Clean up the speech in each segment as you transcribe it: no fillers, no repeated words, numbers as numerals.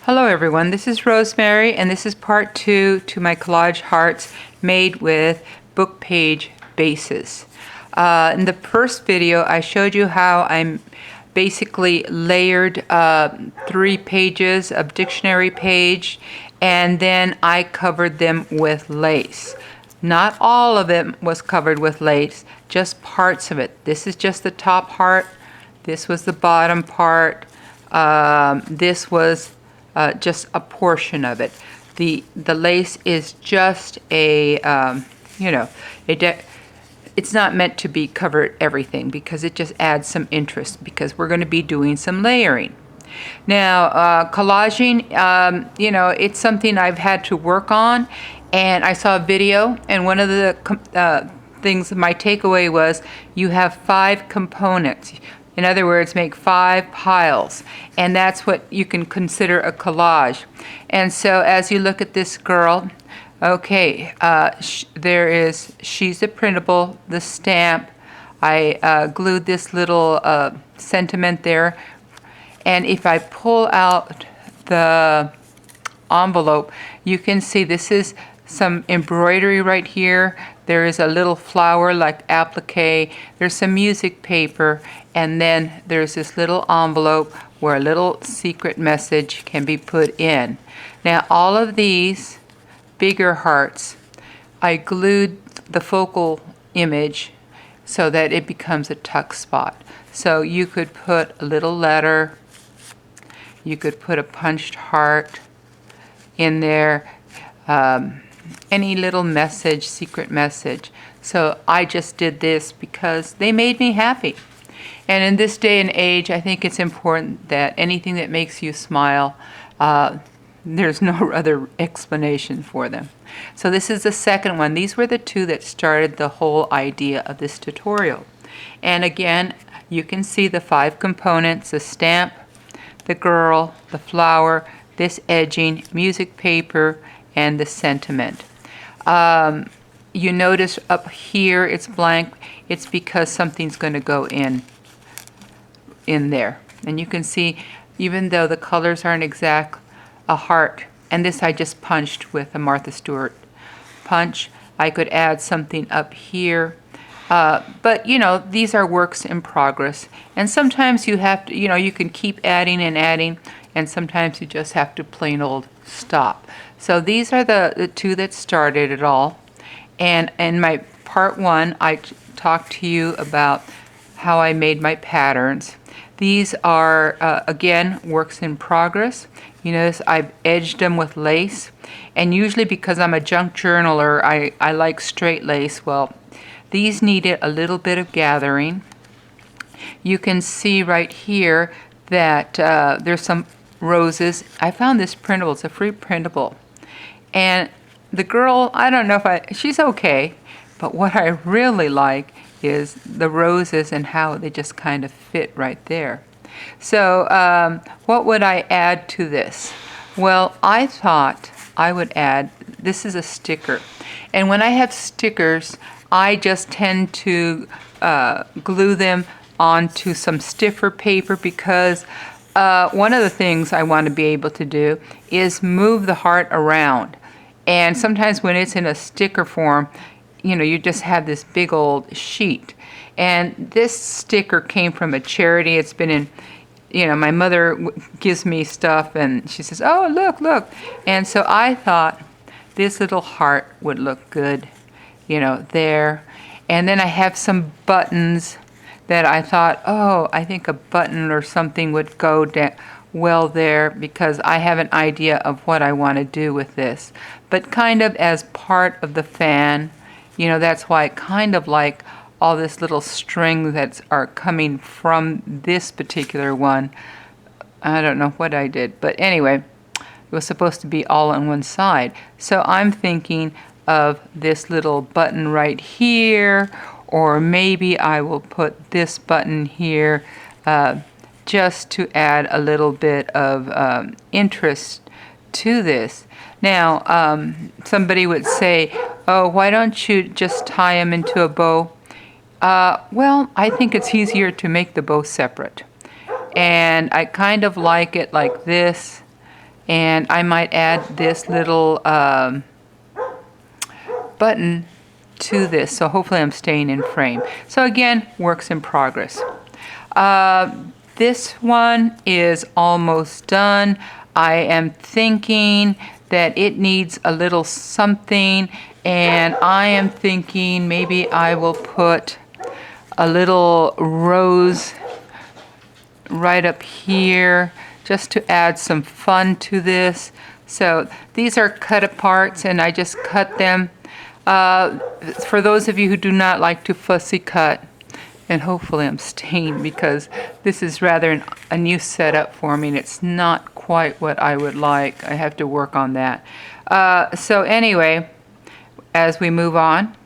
Hello everyone, this is Rosemary and this is part 2 to my collage hearts made with book page bases. In the first video I showed you how I basically layered 3 pages of dictionary page and then I covered them with lace. Not all of it was covered with lace, just parts of it. This is just the top part, this was the bottom part, this was just a portion of it. The lace is just a it's not meant to be covered everything because it just adds some interest because we're going to be doing some layering. Now collaging, it's something I've had to work on, and I saw a video, and one of the things, my takeaway was you have 5 components. In other words, make 5 piles, and that's what you can consider a collage. And so as you look at this girl, okay, she's a printable, the stamp. I glued this little sentiment there, and if I pull out the envelope, you can see this is some embroidery right here. There is a little flower like applique. There's some music paper, and then there's this little envelope where a little secret message can be put in. Now all of these bigger hearts, I glued the focal image so that it becomes a tuck spot. So you could put a little letter, you could put a punched heart in there, any little message, secret message. So I just did this because they made me happy. And in this day and age, I think it's important that anything that makes you smile, there's no other explanation for them. So this is the second one. These were the 2 that started the whole idea of this tutorial. And again, you can see the 5 components: the stamp, the girl, the flower, this edging, music paper, and the sentiment. You notice up here it's blank. It's because something's going to go in there. And you can see, even though the colors aren't exact, a heart, and this I just punched with a Martha Stewart punch. I could add something up here. But these are works in progress, and sometimes you have to, you can keep adding and adding, and sometimes you just have to plain old stop. So these are the 2 that started it all. And in my part 1, I talked to you about how I made my patterns. These are, again, works in progress. You notice I've edged them with lace. And usually because I'm a junk journaler, I like straight lace. Well, these needed a little bit of gathering. You can see right here that there's some roses. I found this printable. It's a free printable. And the girl, I don't know if she's okay, but what I really like is the roses and how they just kind of fit right there. So what would I add to this? Well, I thought I would add, this is a sticker. And when I have stickers, I just tend to glue them onto some stiffer paper because one of the things I want to be able to do is move the heart around. And sometimes when it's in a sticker form, you just have this big old sheet. And this sticker came from a charity. It's been in, my mother gives me stuff and she says, oh, look. And so I thought this little heart would look good, there. And then I have some buttons that I thought, oh, I think a button or something would go well there because I have an idea of what I want to do with this. But kind of as part of the fan, that's why I kind of like all this little string that are coming from this particular one. I don't know what I did, but anyway, it was supposed to be all on one side. So I'm thinking of this little button right here, or maybe I will put this button here just to add a little bit of interest to this. Now, somebody would say, oh, why don't you just tie them into a bow? Well, I think it's easier to make the bow separate. And I kind of like it like this, And I might add this little button to this, so hopefully I'm staying in frame. So again, works in progress. This one is almost done. I am thinking that it needs a little something, and I am thinking maybe I will put a little rose right up here just to add some fun to this. So these are cut aparts, and I just cut them. For those of you who do not like to fussy cut, and hopefully I'm staying because this is rather a new setup for me and it's not quite what I would like. I have to work on that. So anyway, as we move on,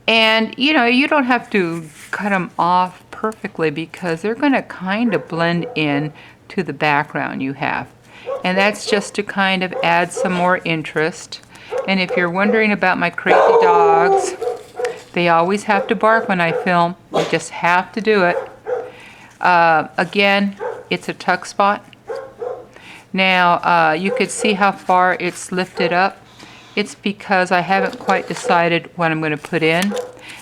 and you know, you don't have to cut them off perfectly because they're going to kind of blend in to the background you have. And that's just to kind of add some more interest. And if you're wondering about my crazy dogs, they always have to bark when I film. They just have to do it. Again, it's a tuck spot. Now, you could see how far it's lifted up. It's because I haven't quite decided what I'm going to put in.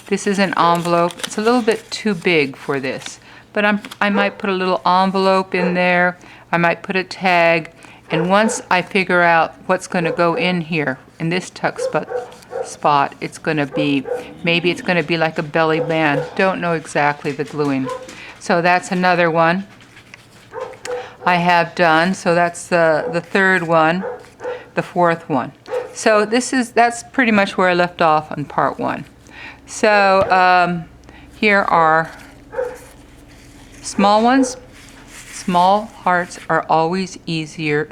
This is an envelope. It's a little bit too big for this, but I might put a little envelope in there. I might put a tag, and once I figure out what's going to go in here, in this tuck spot, it's going to be, maybe it's going to be like a belly band. Don't know exactly the gluing. So that's another one I have done. So that's the third one, the fourth one. So that's pretty much where I left off on part one. So here are small ones. Small hearts are always easier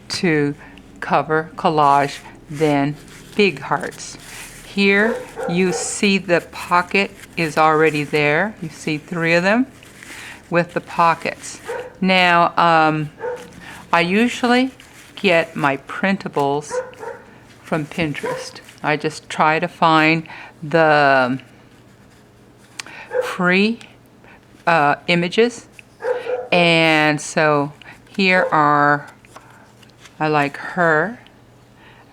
to cover collage than big hearts. Here you see the pocket is already there. You see 3 of them with the pockets. Now I usually get my printables from Pinterest. I just try to find the free images, and so here are, I like her.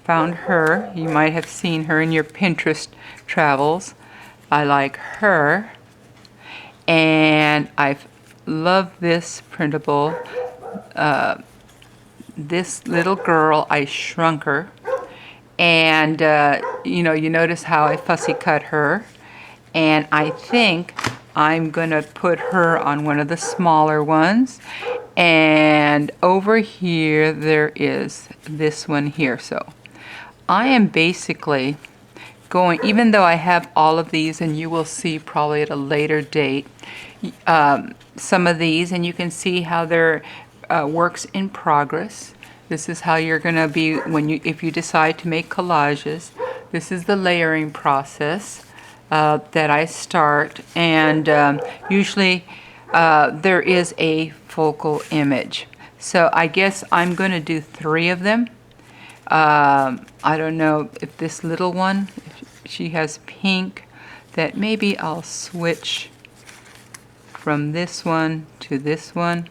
Found her. You might have seen her in your Pinterest travels. I like her, and I love this printable. This little girl, I shrunk her, and you know, you notice how I fussy cut her, and I think I'm gonna put her on one of the smaller ones. And over here there is this one here. So I am basically going, even though I have all of these, and you will see probably at a later date some of these, and you can see how they're works in progress. This is how you're going to be if you decide to make collages. This is the layering process that I start, and usually there is a focal image. So I guess I'm going to do 3 of them. I don't know if this little one, if she has pink, that maybe I'll switch from this one to this one.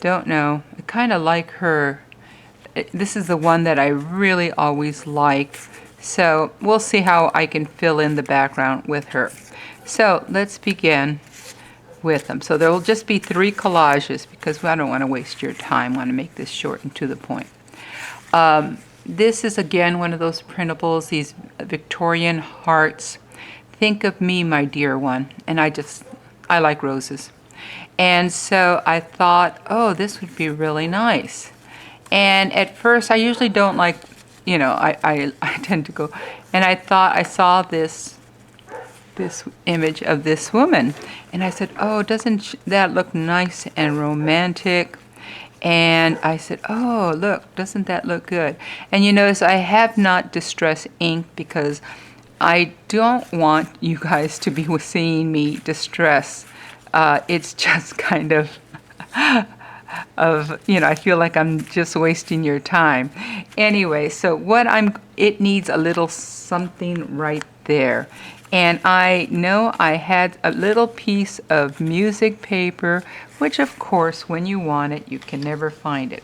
Don't know. I kind of like her. This is the one that I really always like. So we'll see how I can fill in the background with her. So let's begin with them. So there will just be 3 collages because I don't want to waste your time. I want to make this short and to the point. This is again one of those printables, these Victorian hearts. Think of me, my dear one. And I like roses. And so I thought, oh, this would be really nice. And at first, I usually don't like, you know, I tend to go, and I thought I saw this image of this woman, and I said, oh, doesn't that look nice and romantic? And I said, oh, look, doesn't that look good? And you notice I have not distress ink because I don't want you guys to be seeing me distress. It's just kind of, you know, I feel like I'm just wasting your time. Anyway, so it needs a little something right there. And I know I had a little piece of music paper, which of course, when you want it, you can never find it.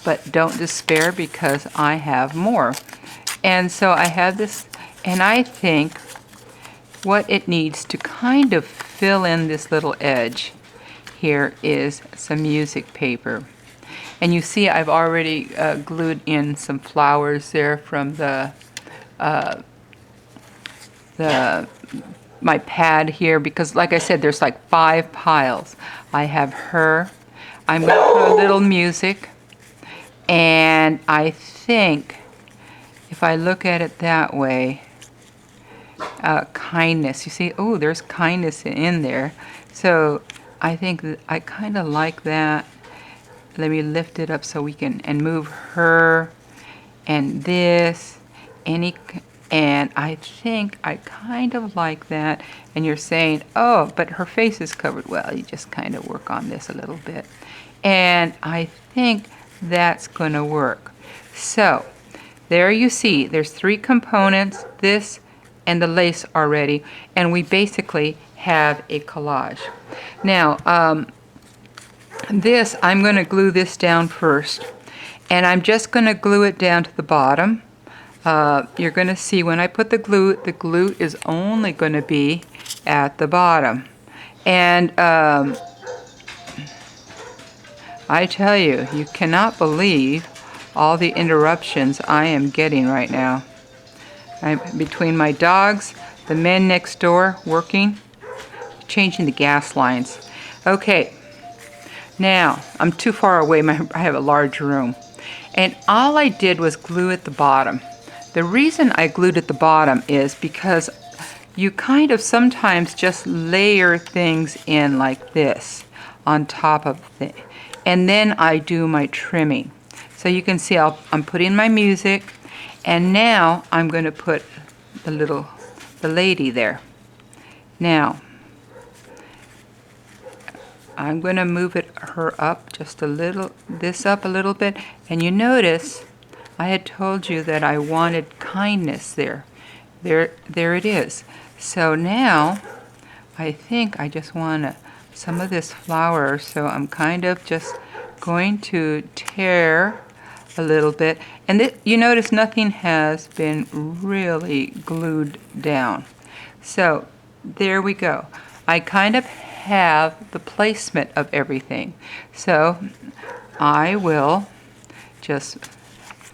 but don't despair because I have more. And so I have this, and I think what it needs to kind of fill in this little edge here is some music paper. And you see I've already glued in some flowers there from my pad here, because like I said, there's like 5 piles. I have her. I'm going to put a little music, and I think if I look at it that way, kindness. You see, oh, there's kindness in there. So I think that I kind of like that. Let me lift it up so we can, and move her and this, and I think I kind of like that. And you're saying, oh, but her face is covered. Well, you just kind of work on this a little bit. And I think that's going to work. So there you see, there's 3 components, this and the lace already, and we basically have a collage. Now, this, I'm going to glue this down first, and I'm just going to glue it down to the bottom. You're going to see when I put the glue is only going to be at the bottom. And I tell you, you cannot believe all the interruptions I am getting right now. Between my dogs, the men next door working, changing the gas lines. Okay, now I'm too far away. I have a large room. And all I did was glue at the bottom. The reason I glued at the bottom is because you kind of sometimes just layer things in like this on top of it. And then I do my trimming. So you can see I'm putting my music, and now I'm going to put the lady there. Now, I'm going to move her up just a little, this up a little bit, and you notice I had told you that I wanted kindness there. There it is. So now I think I just want some of this flower, so I'm kind of just going to tear a little bit. And you notice nothing has been really glued down. So there we go. I kind of have the placement of everything. So I will just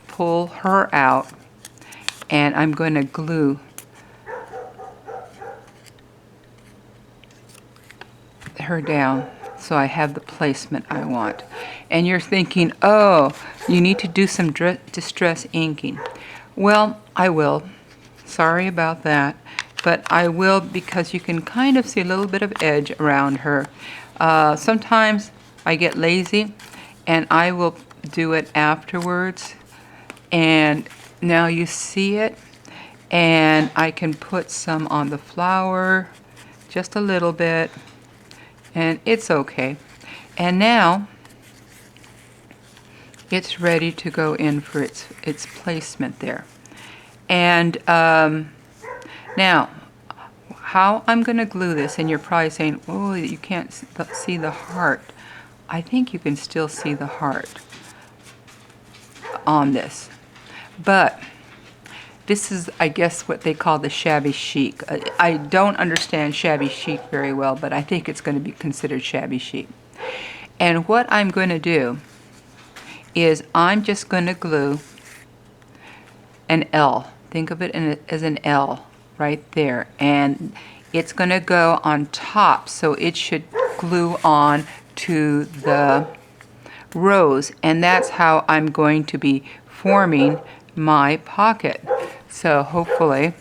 pull her out, and I'm going to glue her down so I have the placement I want. And you're thinking, oh, you need to do some distress inking. Well, I will. Sorry about that. But I will, because you can kind of see a little bit of edge around her. Sometimes I get lazy and I will do it afterwards. And now you see it. And I can put some on the flower, just a little bit. And it's okay. And now it's ready to go in for its placement there. And now, how I'm going to glue this, and you're probably saying, oh, you can't see the heart. I think you can still see the heart on this. But this is, I guess, what they call the shabby chic. I don't understand shabby chic very well, but I think it's going to be considered shabby chic. And what I'm going to do is I'm just going to glue an L. Think of it as an L right there. And it's going to go on top, so it should glue on to the rose. And that's how I'm going to be forming my pocket. So hopefully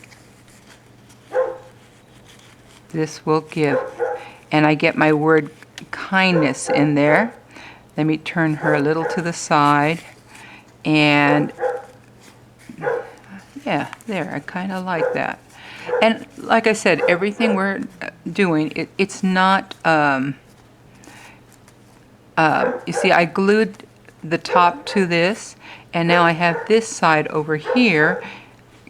this will give. And I get my word kindness in there. Let me turn her a little to the side. And yeah, there, I kind of like that. And like I said, everything we're doing, it's not, you see, I glued the top to this, and now I have this side over here.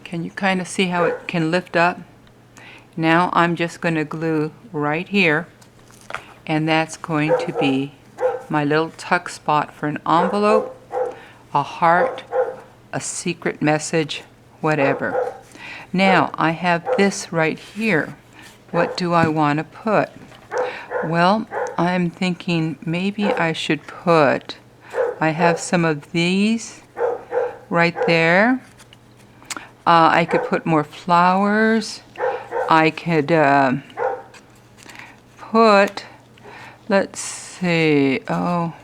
Can you kind of see how it can lift up? Now I'm just going to glue right here, and that's going to be my little tuck spot for an envelope a heart, a secret message, whatever. Now, I have this right here. What do I want to put? Well, I'm thinking maybe I should put, I have some of these right there. I could put more flowers. I could put, let's see, oh,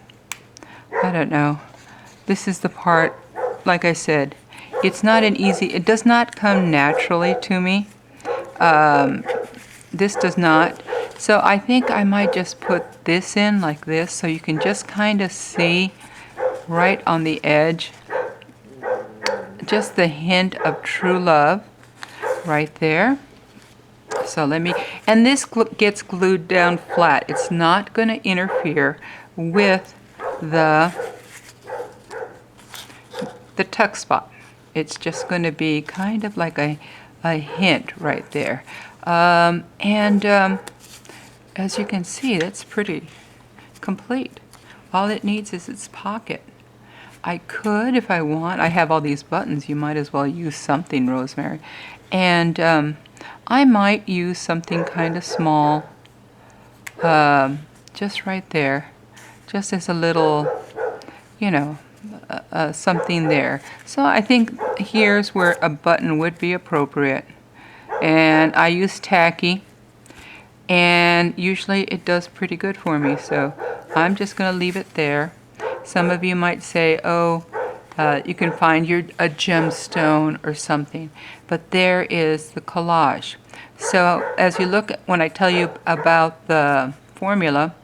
I don't know. This is the part, like I said, it's not an easy, it does not come naturally to me. This does not. So I think I might just put this in like this so you can just kind of see right on the edge just the hint of true love right there. So let me, and this gets glued down flat. It's not going to interfere with the tuck spot. It's just going to be kind of like a hint right there. As you can see, that's pretty complete. All it needs is its pocket. I could, if I want, I have all these buttons. You might as well use something, Rosemary. And I might use something kind of small, just right there, just as a little, you know, something there. So I think here's where a button would be appropriate. And I use tacky, and usually it does pretty good for me, so I'm just going to leave it there. Some of you might say, oh, you can find a gemstone or something, but there is the collage. So as you look at, when I tell you about the formula,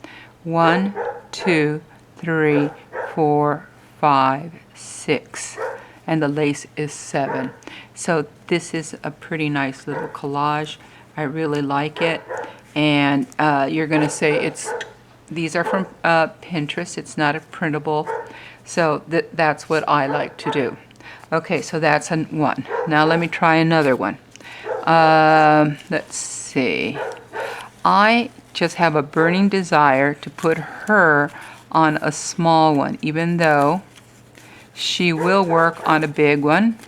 1, 2, 3, 4, 5, 6, and the lace is 7. So this is a pretty nice little collage. I really like it. And you're going to say these are from Pinterest. It's not a printable. So that's what I like to do. Okay, so that's one. Now let me try another one. Let's see. I just have a burning desire to put her on a small one, even though she will work on a big one.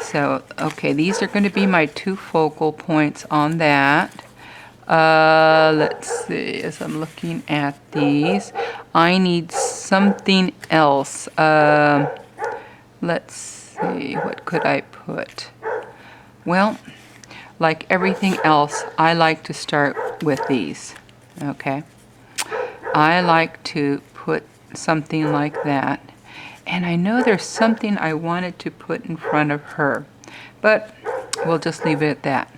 So, okay, these are going to be my 2 focal points on that. Let's see, as I'm looking at these, I need something else. Let's see, what could I put? Well, like everything else, I like to start with these, okay? I like to put something like that. And I know there's something I wanted to put in front of her, but we'll just leave it at that.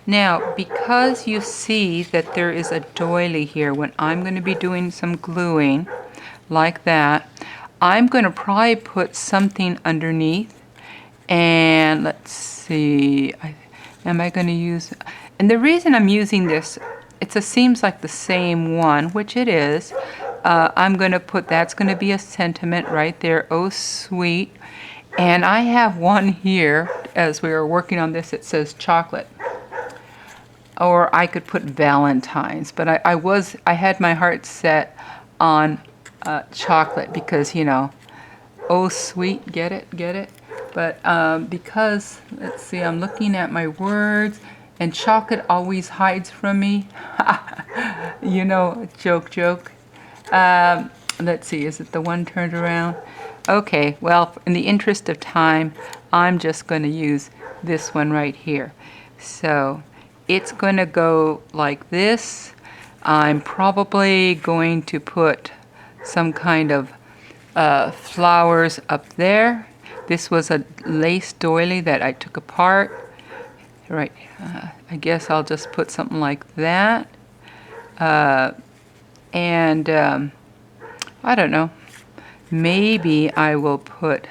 Now, because you see that there is a doily here, when I'm going to be doing some gluing like that, I'm going to probably put something underneath. And let's see, am I going to use, and the reason I'm using this, seems like the same one, which it is. I'm going to put, that's going to be a sentiment right there, oh sweet. And I have one here, as we were working on this, it says chocolate. Or I could put Valentine's, but I had my heart set on chocolate because, you know, oh sweet, get it? But because, let's see, I'm looking at my words, and chocolate always hides from me. You know, joke. Let's see, is it the one turned around? Okay, well, in the interest of time, I'm just going to use this one right here. So it's going to go like this. I'm probably going to put some kind of flowers up there. This was a lace doily that I took apart. Right, I guess I'll just put something like that. I don't know. Maybe I will put,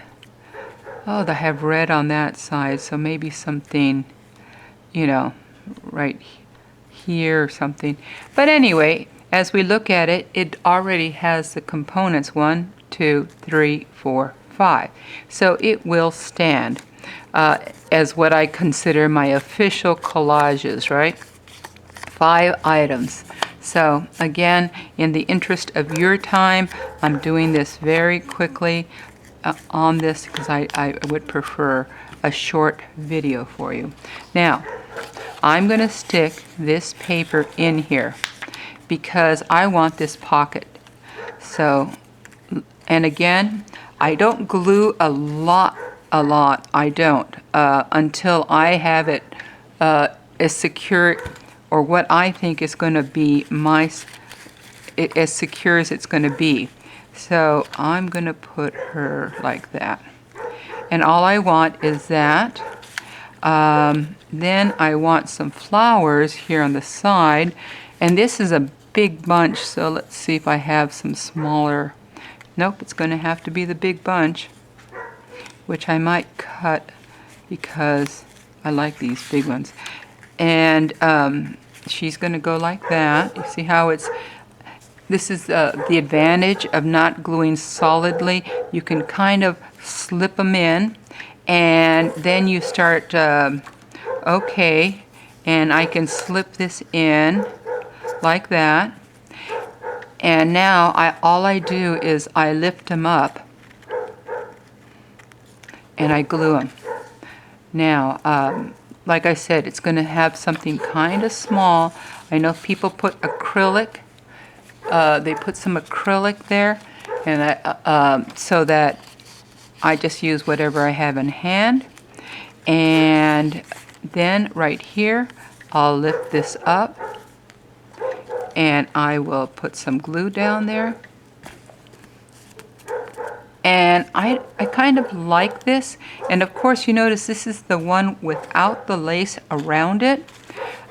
oh, I have red on that side, so maybe something, you know, right here or something. But anyway, as we look at it, it already has the components 1, 2, 3, 4, 5. So it will stand as what I consider my official collages, right? 5 items. So again, in the interest of your time, I'm doing this very quickly. on this because I would prefer a short video for you. Now, I'm going to stick this paper in here because I want this pocket. So, and again, I don't glue a lot, I don't, until I have it as secure, or what I think is going to be as secure as it's going to be. So I'm going to put her like that. And all I want is that. Then I want some flowers here on the side. And this is a big bunch, so let's see if I have some smaller. Nope, it's going to have to be the big bunch, which I might cut because I like these big ones. And she's going to go like that. You see how this is the advantage of not gluing solidly. You can kind of slip them in, and then you start, okay, and I can slip this in like that. And now all I do is I lift them up and I glue them. Now, like I said, it's going to have something kind of small. I know people put acrylic. They put some acrylic there, and so that I just use whatever I have in hand. And then right here, I'll lift this up, and I will put some glue down there. And I kind of like this. And of course, you notice this is the one without the lace around it.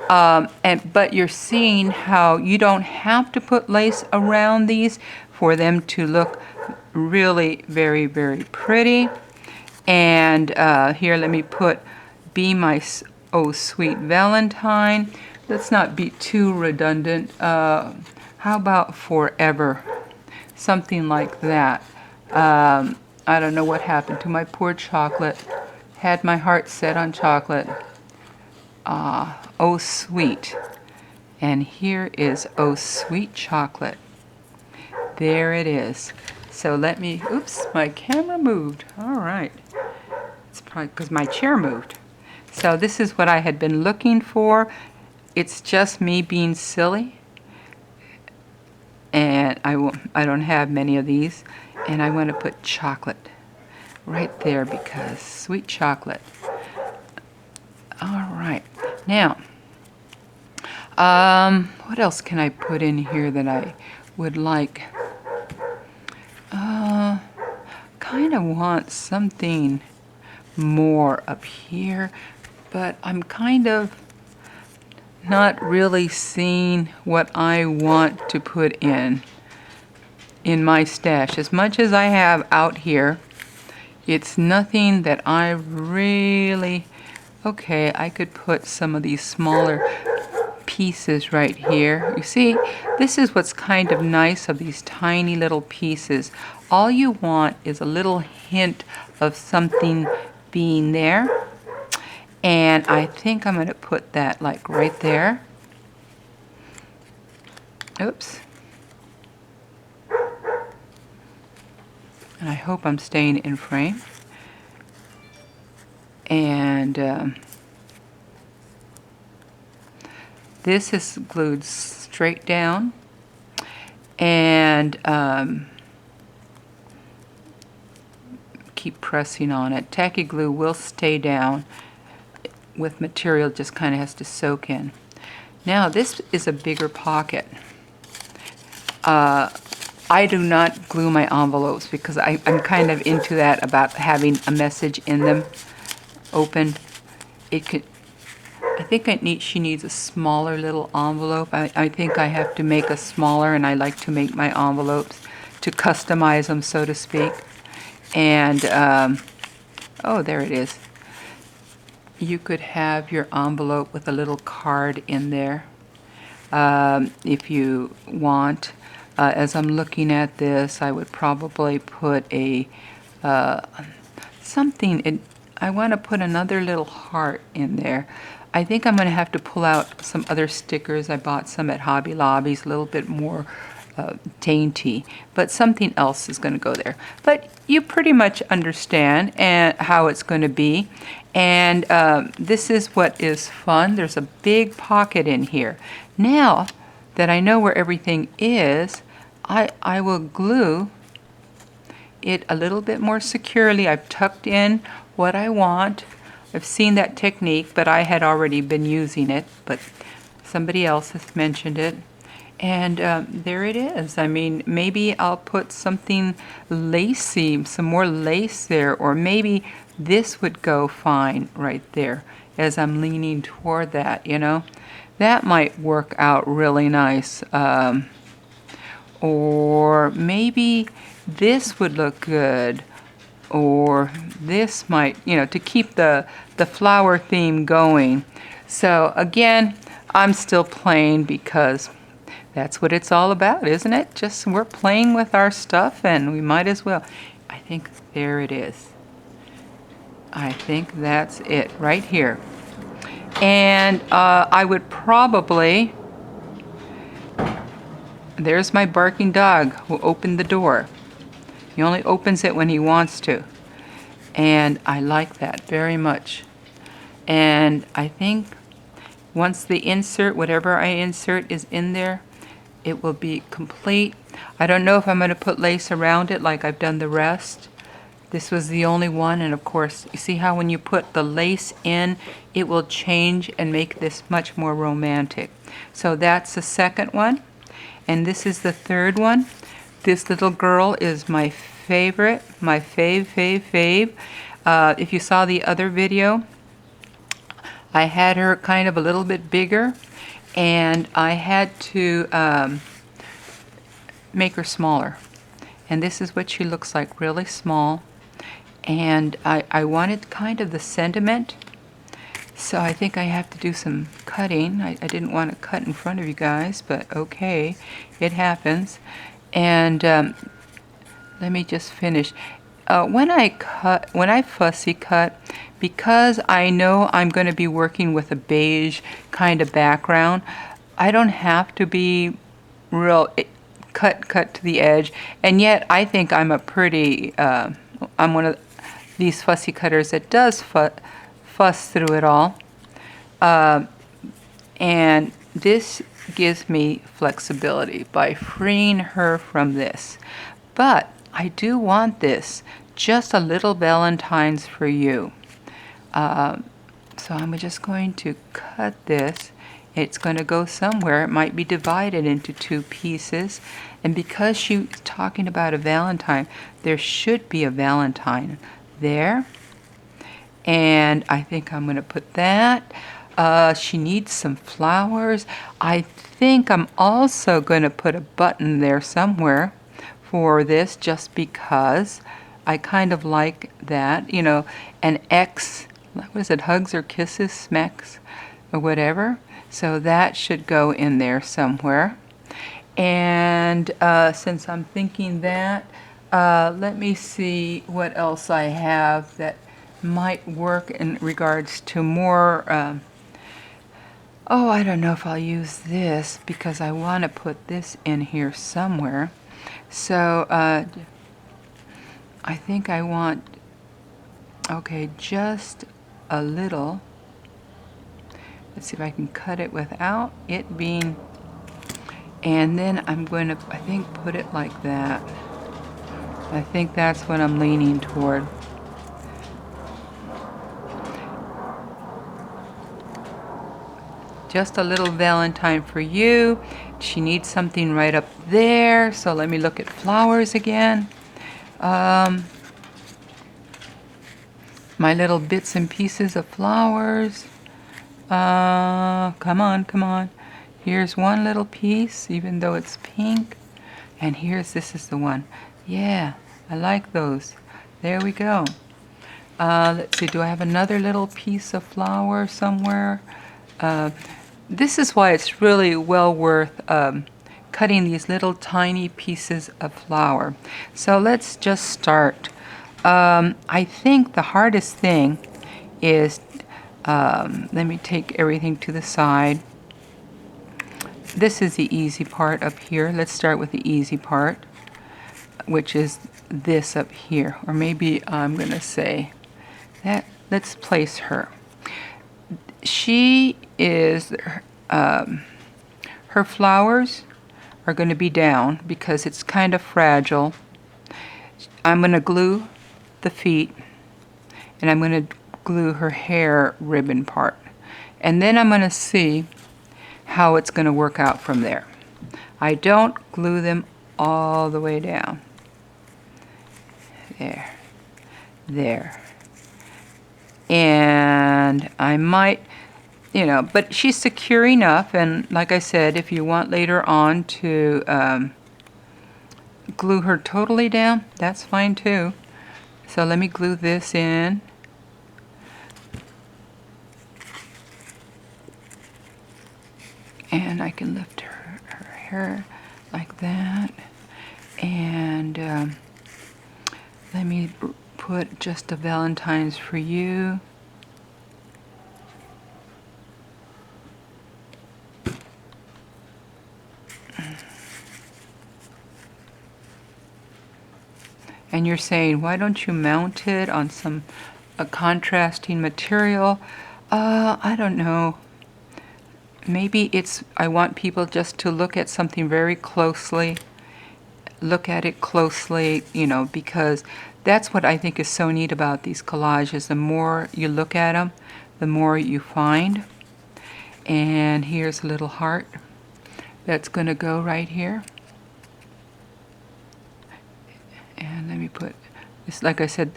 But you're seeing how you don't have to put lace around these for them to look really very, very pretty. And here, let me put Be My Oh Sweet Valentine. Let's not be too redundant. How about Forever? Something like that. I don't know what happened to my poor chocolate. Had my heart set on chocolate. Oh Sweet. And here is Oh Sweet Chocolate. There it is. So let me, oops, my camera moved. All right. It's probably because my chair moved. So this is what I had been looking for. It's just me being silly. And I don't have many of these. And I want to put chocolate right there because sweet chocolate. All right. Now, what else can I put in here that I would like? Kind of want something more up here, but I'm kind of not really seeing what I want to put in my stash. As much as I have out here, it's nothing that I really, okay, I could put some of these smaller pieces right here. You see, this is what's kind of nice of these tiny little pieces. All you want is a little hint of something being there. And I think I'm going to put that like right there. Oops. And I hope I'm staying in frame. And this is glued straight down. And keep pressing on it. Tacky glue will stay down with material, just kind of has to soak in. Now this is a bigger pocket. I do not glue my envelopes because I'm kind of into that about having a message in them open. It could, I think she needs a smaller little envelope. I think I have to make a smaller, and I like to make my envelopes to customize them, so to speak. And oh, there it is. You could have your envelope with a little card in there if you want. As I'm looking at this, I would probably put a something. I want to put another little heart in there. I think I'm going to have to pull out some other stickers. I bought some at Hobby Lobby's, a little bit more dainty, but something else is going to go there. But you pretty much understand and how it's going to be. And this is what is fun. There's a big pocket in here. Now that I know where everything is, I will glue it a little bit more securely. I've tucked in what I want. I've seen that technique, but I had already been using it, but somebody else has mentioned it. And there it is. I mean, maybe I'll put something lacy, some more lace there, or maybe this would go fine right there as I'm leaning toward that, you know. That might work out really nice. Or maybe this would look good. Or this might, you know, to keep the flower theme going. So again, I'm still playing because that's what it's all about, isn't it? Just we're playing with our stuff and we might as well. I think there it is. I think that's it right here. And I would probably, there's my barking dog who opened the door. He only opens it when he wants to. And I like that very much. And I think once the insert, whatever I insert is in there, it will be complete. I don't know if I'm going to put lace around it like I've done the rest. This was the only one, and of course, you see how when you put the lace in, it will change and make this much more romantic. So that's the second one, and this is the third one. This little girl is my favorite, my fave. If you saw the other video, I had her kind of a little bit bigger, and I had to make her smaller. And this is what she looks like, really small. And I wanted kind of the sentiment, so I think I have to do some cutting. I didn't want to cut in front of you guys, but okay, it happens. And let me just finish. When I fussy cut, because I know I'm going to be working with a beige kind of background, I don't have to be real cut to the edge. And yet I think I'm a pretty, I'm one of these fussy cutters that does fuss through it all. And this gives me flexibility by freeing her from this. But I do want this, just a little Valentine's for you. So I'm just going to cut this. It's going to go somewhere. It might be divided into two pieces. And because she's talking about a Valentine, there should be a Valentine there. And I think I'm going to put that. She needs some flowers. I think I'm also going to put a button there somewhere for this, just because I kind of like that, you know, an X, what is it, hugs or kisses, smacks, or whatever. So that should go in there somewhere. And since I'm thinking that, let me see what else I have that might work in regards to more, oh, I don't know if I'll use this because I want to put this in here somewhere. So I think I want, okay, just a little. Let's see if I can cut it without it being, and then I'm going to, I think, put it like that. I think that's what I'm leaning toward. Just a little Valentine for you. She needs something right up there, so let me look at flowers again. My little bits and pieces of flowers. Come on. Here's one little piece, even though it's pink. And this is the one. Yeah, I like those. There we go. Let's see, do I have another little piece of flower somewhere? This is why it's really well worth cutting these little tiny pieces of flower. So let's just start. I think the hardest thing is, let me take everything to the side. this is the easy part up here. Let's start with the easy part, which is this up here. Or maybe I'm going to say that. Let's place her. She is, her flowers are going to be down because it's kind of fragile. I'm going to glue the feet, and I'm going to glue her hair ribbon part. And then I'm going to see how it's going to work out from there. I don't glue them all the way down. There. There. And I might, you know, but she's secure enough, and like I said, if you want later on to glue her totally down, that's fine too. So let me glue this in. And I can lift her hair like that. And let me put just a Valentine's for you. And you're saying, why don't you mount it on some contrasting material? I don't know. Maybe it's, I want people just to look at something very closely, look at it closely, you know, because that's what I think is so neat about these collages. The more you look at them, the more you find. And here's a little heart that's going to go right here. And let me put this, like I said,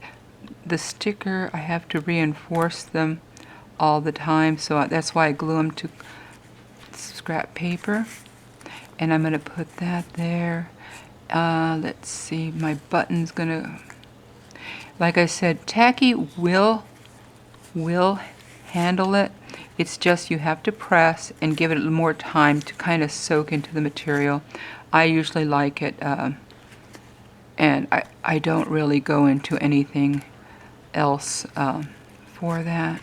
the sticker, I have to reinforce them all the time, so that's why I glue them to scrap paper. And I'm going to put that there. Let's see, my button's going to, like I said, tacky will handle it. It's just you have to press and give it a little more time to kind of soak into the material. I usually like it, and I don't really go into anything else for that.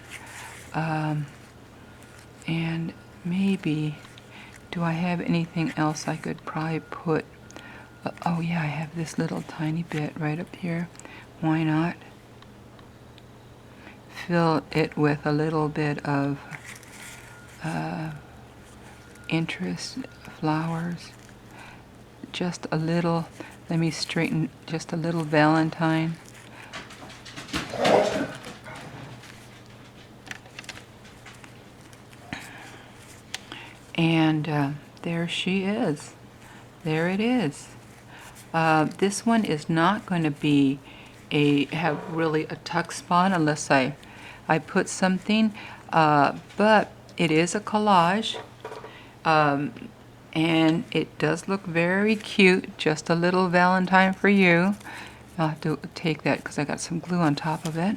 And maybe, do I have anything else I could probably put? Oh yeah, I have this little tiny bit right up here. Why not? Fill it with a little bit of interest, flowers. Just a little, let me straighten, just a little Valentine. And there she is. There it is. This one is not going to be have really a tuck spot unless I put something, but it is a collage, and it does look very cute. Just a little Valentine for you. I'll have to take that because I got some glue on top of it.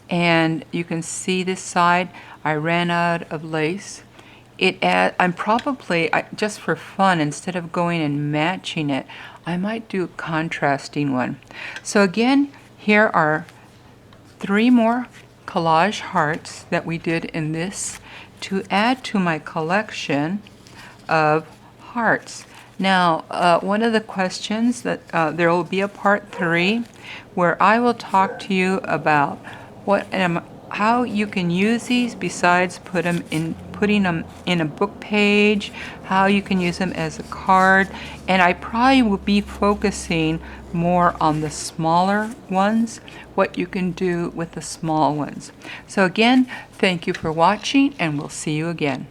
And you can see this side, I ran out of lace. I'm probably, just for fun, instead of going and matching it, I might do a contrasting one. So again, here are 3 more collage hearts that we did in this to add to my collection of hearts. Now, one of the questions that there will be a part 3 where I will talk to you about how you can use these besides putting them in a book page, how you can use them as a card, and I probably will be focusing more on the smaller ones, what you can do with the small ones. So again, thank you for watching, and we'll see you again.